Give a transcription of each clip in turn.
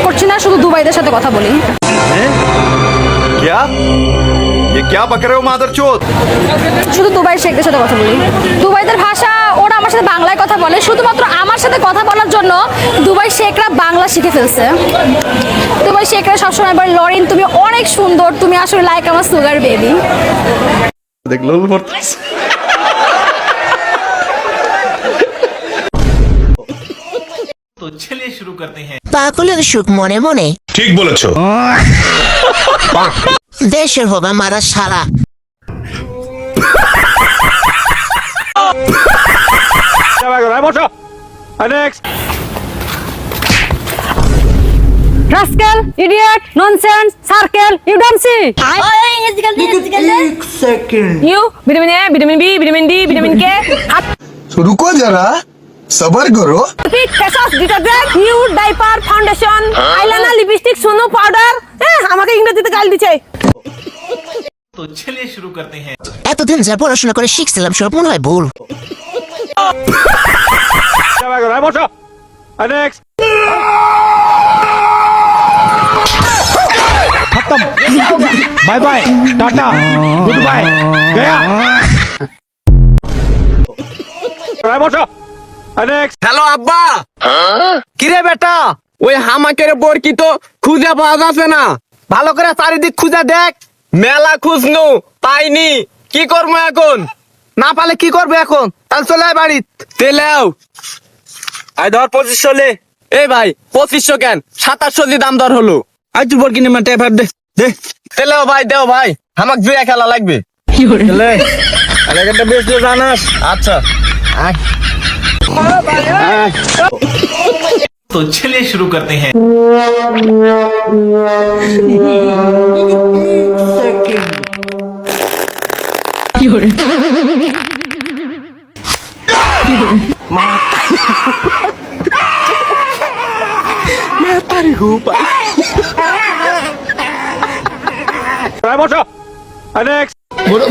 করছি না, শুধু দুবাইদের সাথে কথা বলি। क्या ये क्या पक रहे हो मादरचोद? শুধু দুবাই শেখদের সাথে কথা বলি। দুবাইদের ভাষা, ওরা আমার সাথে বাংলায় কথা বলে, শুধুমাত্র আমার সাথে কথা বলার জন্য দুবাই শেখরা বাংলা শিখে ফেলছে। দুবাই শেখরা সবসময় বলে, লরিন তুমি অনেক সুন্দর, তুমি আসলে লাইক আমার সুগার বেবি। देख लो पड़ता तो चलिए शुरू करते हैं। পাগলের সুখ মনে মনে ঠিক বলেছো। দেশের হবে মারা সারা। Rascal, idiot, nonsense, circle, you don't see. You vitamin A, vitamin B, vitamin D, vitamin K. तो रुको जरा सबर करो। Facewash, detergent, new diaper, foundation, eyeliner, lipstick, snow powder. আমাকে ইংরেজিতে গাল দিছে। तो चलिए शुरू करते हैं। এতদিন যা পড়াশোনা করে শিখছিলাম সব মনে হয় ভুল। Bye bye tata goodbye गया। হ্যালো আব্বা। কিরে বেটা, ওই হামাকের বরকি তো খুঁজে পাওয়া যাচ্ছে না। ভালো করে চারিদিক খুঁজে দেখ। মেলা খুঁজনু পাইনি, কি করবো এখন? না পালে কি করবো এখন? তাহলে চলে আয় বাড়ি। তেলেও আই ধর 2500 লে। এই ভাই 2500 কেন, 2700 দাম দর হলো। আই তুই বরকি নিয়ে টেপার দে দে। তেলেও ভাই দেও ভাই, আমাক জুয়া খেলা লাগবে। তেলে এলাকাটা বেশ তো জানাস। আচ্ছা আয়। तो चलिए शुरू करते हैं।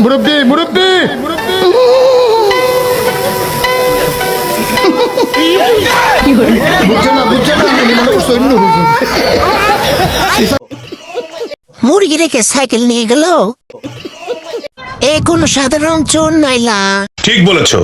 मुरब्बी मुरब्बी মুরগি রেখে সাইকেল নিয়ে গেল, এ কোন সাধারণ চোর নাইলা। ঠিক বলেছো।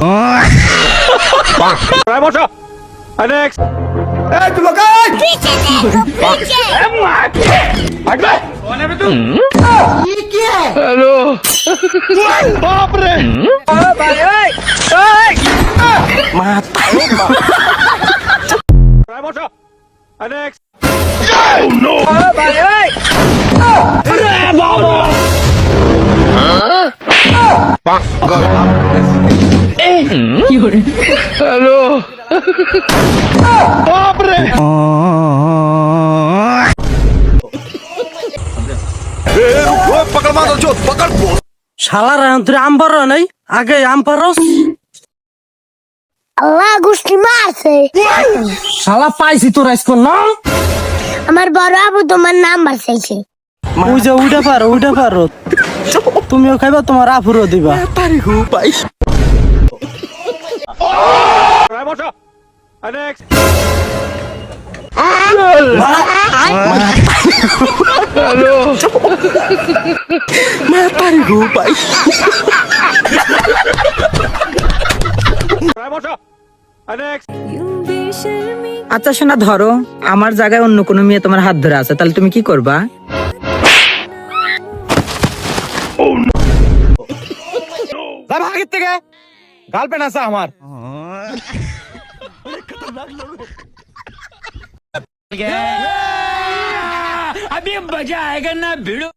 पकड़ मादरचोद पकड़। শালার তুই আম পারো নাই, আগে আম পারস। আল্লাহ গুষ্টি মারছে। শালা পাইছি তোর আজকে না। আমার বড় আবু তোমার নাম্বার চাইছে। ওই যে উইটা পারো তুমিও খাইবা, তোমার আফুরও দিবা। আচ্ছা শোনা, ধরো আমার জায়গায় অন্য কোনো মেয়ে তোমার হাত ধরে আছে, তাহলে তুমি কি করবা? ভাগের থেকে গার্লফ্রেন্ড আছে আমার। अभी मजा आएगा ना भिड़ो।